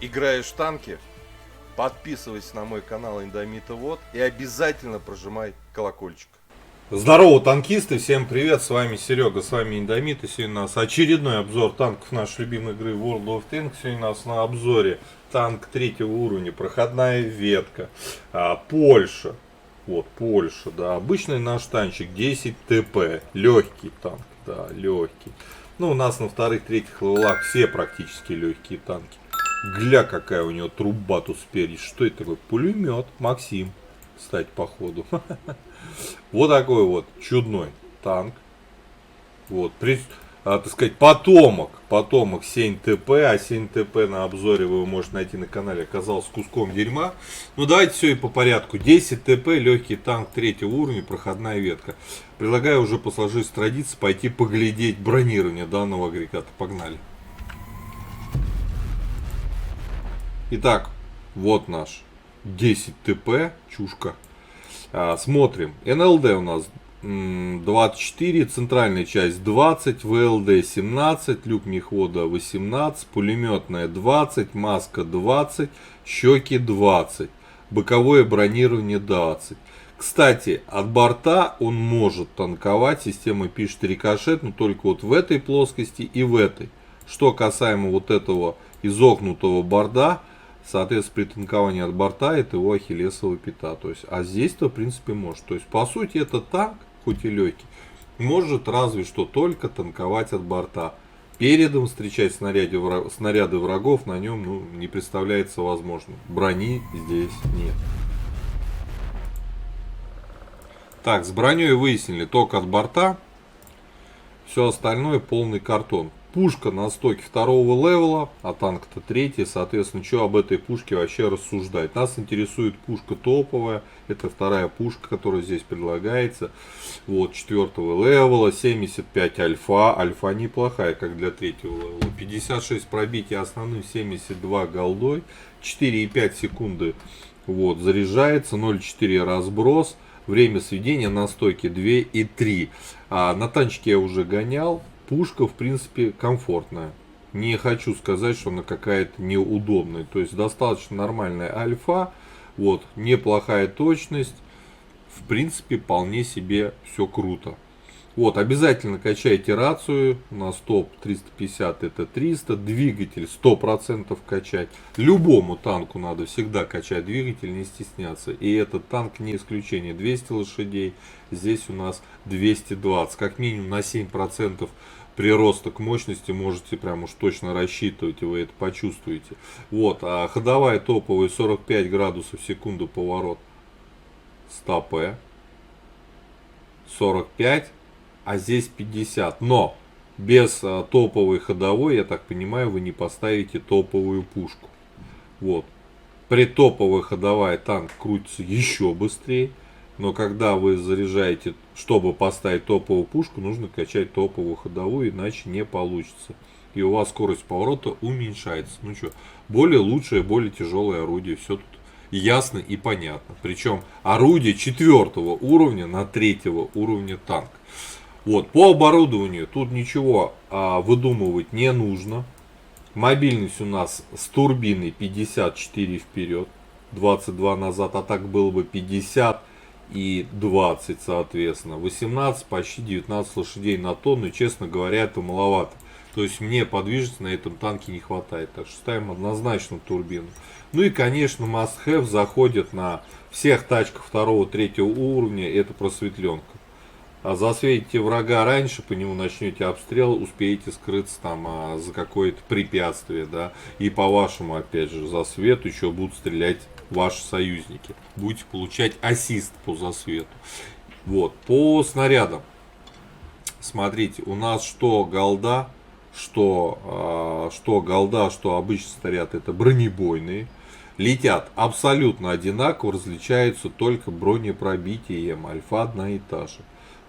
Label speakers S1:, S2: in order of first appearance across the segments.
S1: Играешь в танки? Подписывайся на мой канал Индомита Вот и обязательно прожимай колокольчик.
S2: Здорово, танкисты, всем привет, с вами Серега, с вами Индомит, и сегодня у нас очередной обзор танков нашей любимой игры World of Tanks. Сегодня у нас на обзоре танк третьего уровня, проходная ветка, Польша, вот, Польша, да, обычный наш танчик 10 ТП, легкий танк, да, легкий. Ну, у нас на вторых, третьих левелах все практически легкие танки. Гля, какая у него труба тут спереди, что это такое, пулемет, Максим, кстати, походу. Вот такой вот чудной танк. Вот, так сказать, потомок 7 ТП, а 7 ТП на обзоре вы можете найти на канале, оказался куском дерьма. Ну давайте все и по порядку. 10 ТП, легкий танк третьего уровня, проходная ветка. Предлагаю уже по сложившейся традиции пойти поглядеть бронирование данного агрегата. Погнали. Итак, вот наш 10 ТП, чушка. Смотрим. НЛД у нас 24, центральная часть 20, ВЛД 17, люк мехвода 18, пулеметная 20, маска 20, щеки 20, боковое бронирование 20. Кстати, от борта он может танковать, система пишет рикошет, но только вот в этой плоскости и в этой. Что касаемо вот этого изогнутого борта, соответственно, при танковании от борта это его ахиллесова пята. То есть, а здесь-то, в принципе, может. То есть, по сути, это танк, хоть и легкий, может разве что только танковать от борта. Передом встречать снаряды врагов на нем не представляется возможным. Брони здесь нет. Так, с броней выяснили только от борта. Все остальное полный картон. Пушка на стоке второго левела, а танк-то третий, соответственно, что об этой пушке вообще рассуждать. Нас интересует пушка топовая, это вторая пушка, которая здесь предлагается. Вот, четвертого левела, 75 альфа, альфа неплохая, как для третьего левела. 56 пробития основным, 72 голдой, 4,5 секунды вот, заряжается, 0,4 разброс. Время сведения на стойке 2,3. На танчике я уже гонял. Пушка, в принципе, комфортная. Не хочу сказать, что она какая-то неудобная. То есть, достаточно нормальная альфа. Вот, неплохая точность. В принципе, вполне себе все круто. Вот, обязательно качайте рацию. У нас топ 350, это 300. Двигатель 100% качать. Любому танку надо всегда качать двигатель, не стесняться. И этот танк не исключение. 200 лошадей. Здесь у нас 220. Как минимум на 7% прироста к мощности можете прям уж точно рассчитывать, и вы это почувствуете. Вот, а ходовая топовая 45 градусов в секунду поворот 100 П. 45, а здесь 50. Но без топовой ходовой, я так понимаю, вы не поставите топовую пушку. Вот. При топовой ходовая танк крутится еще быстрее. Но когда вы заряжаете, чтобы поставить топовую пушку, нужно качать топовую ходовую, иначе не получится. И у вас скорость поворота уменьшается. Ну что, более лучшее, более тяжелое орудие. Все тут ясно и понятно. Причем орудие 4-го уровня на 3-го уровня танк. Вот, по оборудованию тут ничего выдумывать не нужно. Мобильность у нас с турбиной 54 вперед, 22 назад, а так было бы 50 и 20, соответственно. 18, почти 19 лошадей на тонну, и, честно говоря, это маловато. То есть мне подвижности на этом танке не хватает. Так что ставим однозначно турбину. Ну и, конечно, must have заходит на всех тачках 2-3 уровня. Это просветленка. А засветите врага раньше, по нему начнете обстрел, успеете скрыться там за какое-то препятствие, да. И по вашему, опять же, засвету еще будут стрелять ваши союзники. Будете получать ассист по засвету. Вот, по снарядам. Смотрите, у нас что голда, что обычный снаряд, это бронебойные. Летят абсолютно одинаково, различаются только бронепробитием. Альфа одна и та же.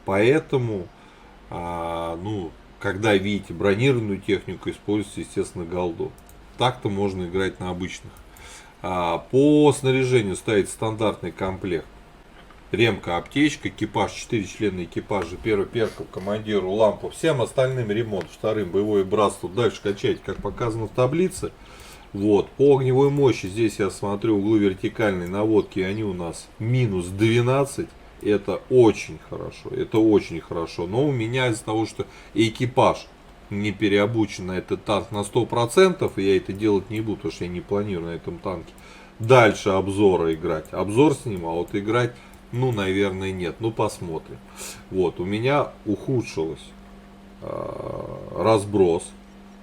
S2: Поэтому, когда видите бронированную технику, используйте, естественно, голду. Так-то можно играть на обычных. По снаряжению ставить стандартный комплект. Ремка, аптечка, экипаж, 4 члена экипажа, первый перков, командиру, лампу. Всем остальным ремонт, вторым боевое братство. Дальше качайте, как показано в таблице. Вот, по огневой мощи здесь я смотрю углы вертикальной наводки, они у нас минус 12. Это очень хорошо, это очень хорошо. Но у меня из-за того, что экипаж не переобучен на этот танк на 100%, и я это делать не буду, потому что я не планирую на этом танке дальше обзора играть. Обзор с ним, а вот играть, ну, наверное, нет. Ну, посмотрим. Вот, у меня ухудшилось разброс.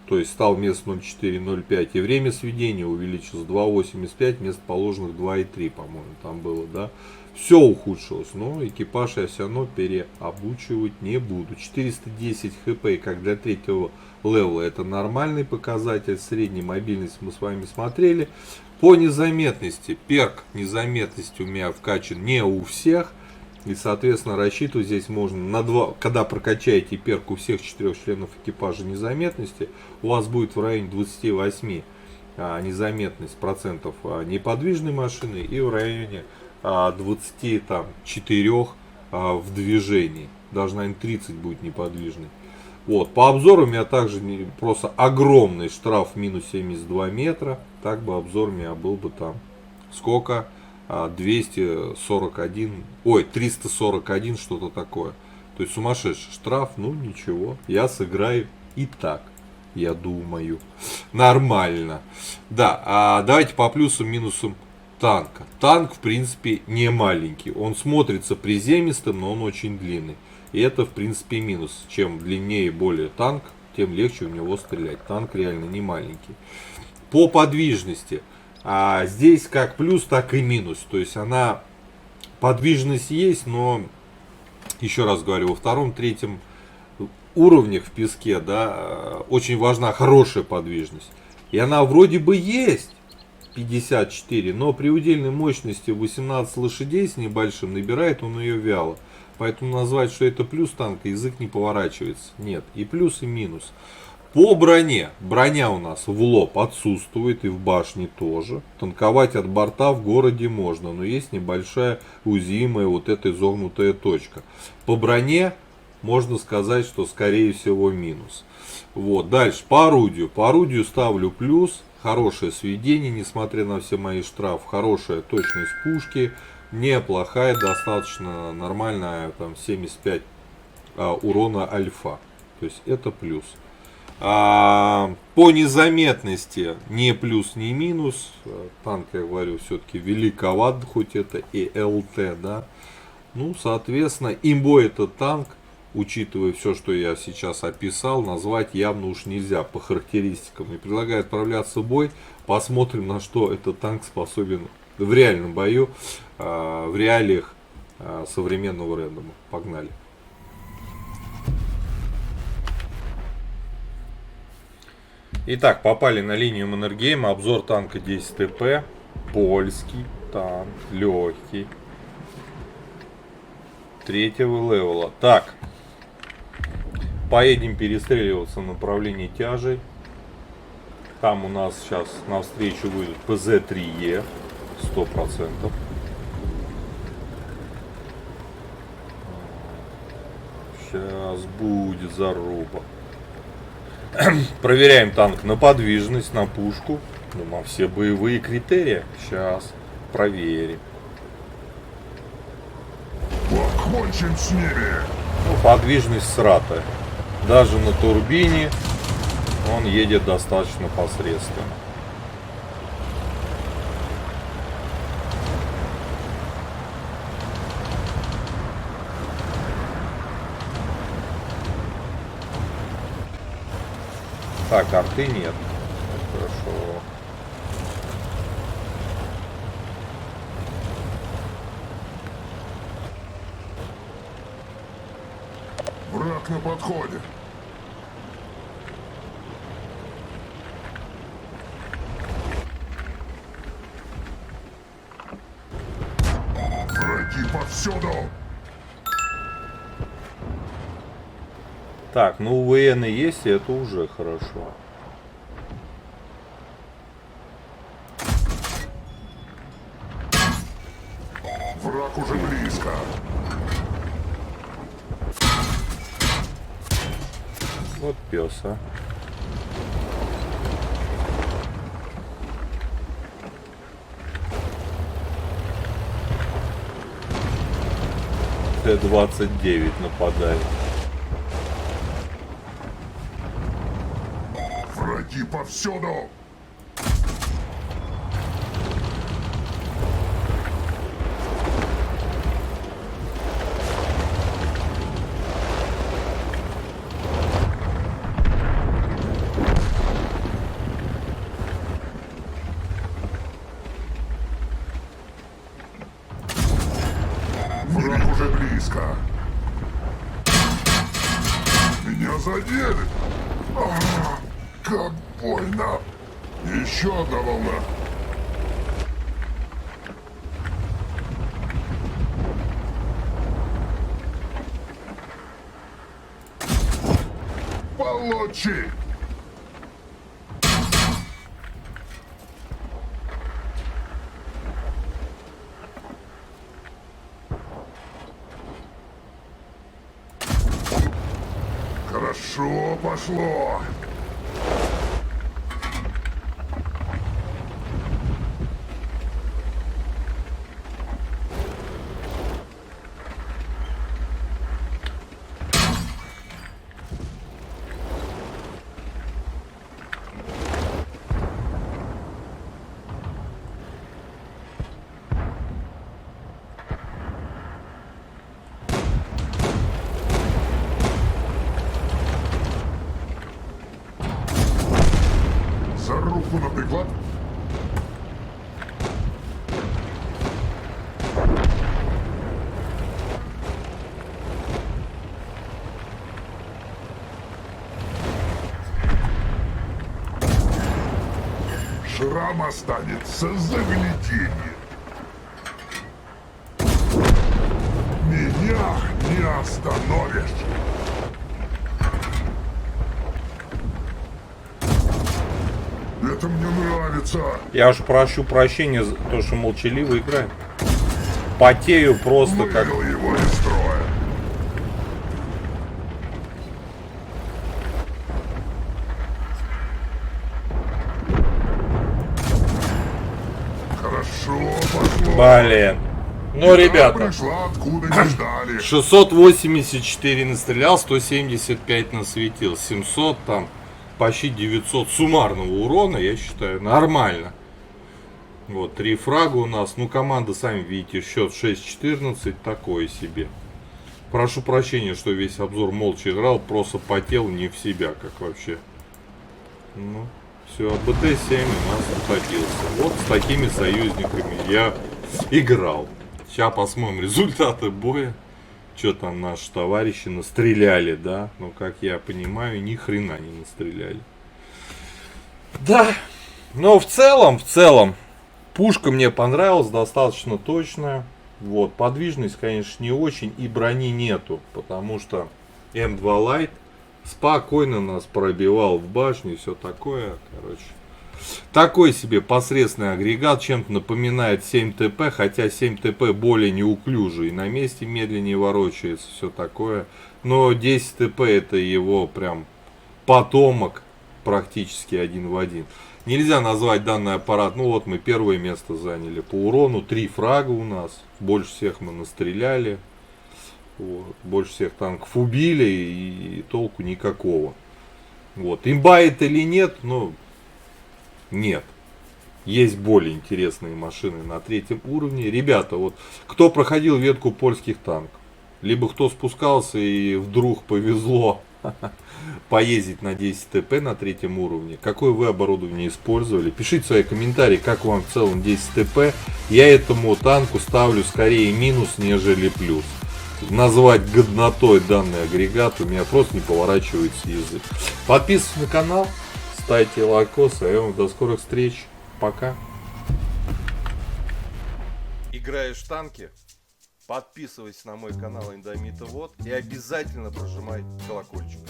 S2: То есть стал вместо 0.4-0.5. И время сведения увеличилось 2.85 вместо положенных 2.3, по-моему, там было, да. Все ухудшилось, но экипаж я все равно переобучивать не буду. 410 хп, как для третьего левела, это нормальный показатель. Средней мобильность мы с вами смотрели. По незаметности, перк незаметности у меня вкачан не у всех. И, соответственно, рассчитывать здесь можно на 2, когда прокачаете перк у всех 4 членов экипажа незаметности, у вас будет в районе 28 незаметность процентов неподвижной машины и в районе 24 в движении. Даже, наверное, 30 будет неподвижной. Вот, по обзору у меня также просто огромный штраф минус 72 метра. Так бы обзор у меня был бы там сколько? 241, ой, 341, что-то такое. То есть сумасшедший штраф, ну ничего, я сыграю и так, я думаю. Нормально. Да, давайте по плюсам, минусам танка. Танк, в принципе, не маленький. Он смотрится приземистым, но он очень длинный. И это, в принципе, минус. Чем длиннее более танк, тем легче у него стрелять. Танк реально не маленький. По подвижности. Здесь как плюс, так и минус. То есть она, подвижность есть, но, еще раз говорю, во втором, третьем уровнях в песке, да, очень важна хорошая подвижность. И она вроде бы есть, 54, но при удельной мощности 18 лошадей с небольшим набирает он ее вяло. Поэтому назвать, что это плюс танка, язык не поворачивается. Нет, и плюс, и минус. По броне. Броня у нас в лоб отсутствует и в башне тоже. Танковать от борта в городе можно, но есть небольшая уязвимая вот эта изогнутая точка. По броне можно сказать, что скорее всего минус. Вот. Дальше по орудию. По орудию ставлю плюс. Хорошее сведение, несмотря на все мои штрафы. Хорошая точность пушки. Неплохая, достаточно нормальная, там 75 урона альфа. То есть это плюс. По незаметности ни плюс, ни минус. Танк, я говорю, все-таки великоват, хоть это и ЛТ, да. Ну, соответственно, имбой этот танк, учитывая все, что я сейчас описал, назвать явно уж нельзя по характеристикам. И предлагаю отправляться в бой. Посмотрим, на что этот танк способен в реальном бою, в реалиях современного рендома. Погнали. Итак, попали на линию Маннергейма. Обзор танка 10 ТП. Польский танк, легкий. Третьего левела. Так, поедем перестреливаться в направлении тяжей. Там у нас сейчас навстречу выйдут ПЗ-3Е. 100%. Сейчас будет заруба. Проверяем танк на подвижность, на пушку, на все боевые критерии. Сейчас проверим.
S3: Покончим с ними.
S2: Ну, подвижность сратая. Даже на турбине он едет достаточно посредственно. Так, арты нет. Хорошо.
S3: Враг на подходе. Враги повсюду.
S2: Так, ну УВН есть, и это уже хорошо.
S3: Враг уже близко.
S2: Вот пес, а. Т-29 нападает.
S3: Враги повсюду! Враг уже близко. Меня задели. Как больно. Еще одна волна. Получи. Хорошо пошло. За руку на приклад. Шрам останется загляденье. Меня не остановишь. Это мне нравится.
S2: Я уж прошу прощения за то, что молчаливо играю. Потею просто как...
S3: Вывел его из строя. Хорошо пошло.
S2: Блин. Ну, ребята,
S3: Пришла откуда не ждали.
S2: 684 настрелял, 175 насветил, 700 там, почти 900 суммарного урона, я считаю, нормально. Вот, 3 фрага у нас, ну, команда, сами видите, счет 6-14, такое себе. Прошу прощения, что весь обзор молча играл, просто потел не в себя, как вообще. Ну, все, БТ-7 у нас утопился. Вот с такими союзниками я играл. Сейчас посмотрим результаты боя. Что там наши товарищи настреляли, да? Ну, как я понимаю, ни хрена не настреляли. Да, но в целом, пушка мне понравилась, достаточно точная. Вот, подвижность, конечно, не очень, и брони нету, потому что М2 Light спокойно нас пробивал в башню и все такое, короче. Такой себе посредственный агрегат, чем-то напоминает 7ТП, хотя 7ТП более неуклюжий, на месте медленнее ворочается, все такое. Но 10ТП это его прям потомок, практически один в один. Нельзя назвать данный аппарат, ну вот мы первое место заняли по урону, 3 фрага у нас, больше всех мы настреляли, вот, больше всех танков убили и толку никакого. Вот, имба это или нет, ну... Нет. Есть более интересные машины на 3-м уровне. Ребята, вот кто проходил ветку польских танков, либо кто спускался и вдруг повезло поездить на 10 ТП на 3-м уровне, какое вы оборудование использовали, пишите свои комментарии, как вам в целом 10 ТП. Я этому танку ставлю скорее минус, нежели плюс. Назвать годнотой данный агрегат у меня просто не поворачивается язык. Подписывайтесь на канал. Ставьте лайкосы, а я вам до скорых встреч. Пока.
S1: Играешь в танки? Подписывайся на мой канал Индомита Вот и обязательно прожимай колокольчик.